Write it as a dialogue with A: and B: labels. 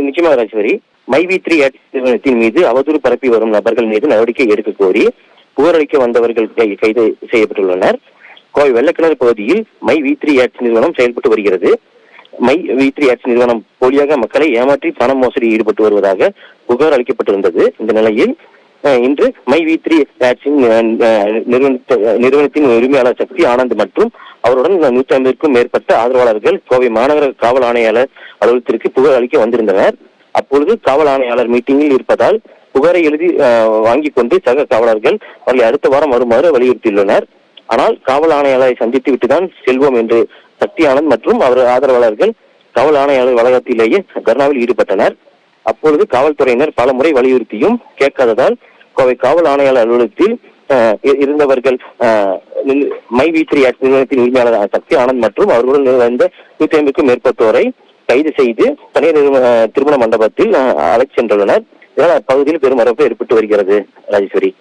A: நிச்சயமாக ராஜேஸ்வரி. மைவி3 நிறுவனத்தின் மீது அவதூறு பரப்பி வரும் நபர்கள் மீது நடவடிக்கை எடுக்க கோரி புகார் அளிக்க வந்தவர்கள் கைது செய்யப்பட்டுள்ளனர். கோவை வெள்ளக்கிணறு பகுதியில் மைவி3 நிறுவனம் செயல்பட்டு வருகிறது. மைவி3 நிறுவனம் போலியாக மக்களை ஏமாற்றி பண மோசடியில் ஈடுபட்டு வருவதாக புகார் அளிக்கப்பட்டிருந்தது. இந்த நிலையில் இன்று மைவி3 நிறுவனத்தின் உரிமையாளர் சக்தி ஆனந்த் மற்றும் அவருடன் 150க்கும் மேற்பட்ட ஆதரவாளர்கள் கோவை மாநகர காவல் ஆணையாளர் அலுவலகத்திற்கு புகார் அளிக்க வந்திருந்தனர். அப்பொழுது காவல் ஆணையாளர் மீட்டிங்கில் இருப்பதால் புகாரை எழுதி வாங்கிக் கொண்டு சக காவலர்கள் அவர்களை அடுத்த வாரம் வருமாறு வலியுறுத்தியுள்ளனர். ஆனால் காவல் ஆணையாளரை சந்தித்து விட்டுதான் செல்வோம் என்று சக்தி ஆனந்த் மற்றும் அவர் ஆதரவாளர்கள் காவல் ஆணையாளர் வளாகத்திலேயே தர்ணாவில் ஈடுபட்டனர். அப்பொழுது காவல்துறையினர் பல முறை வலியுறுத்தியும் கேட்காததால் கோவை காவல் ஆணையாளர் அலுவலகத்தில் இருந்தவர்கள் மைவி3 நிறுவனத்தின் உரிமையாளர் சக்தி ஆனந்த் மற்றும் அவர்களுடன் வந்த 150க்கும் மேற்பட்டோரை கைது செய்து தனியார் திருமண மண்டபத்தில் அழைத்து சென்றுள்ளனர். இதனால் அப்பகுதியில் பெரும் வரவேற்பு ஏற்பட்டு வருகிறது ராஜேஸ்வரி.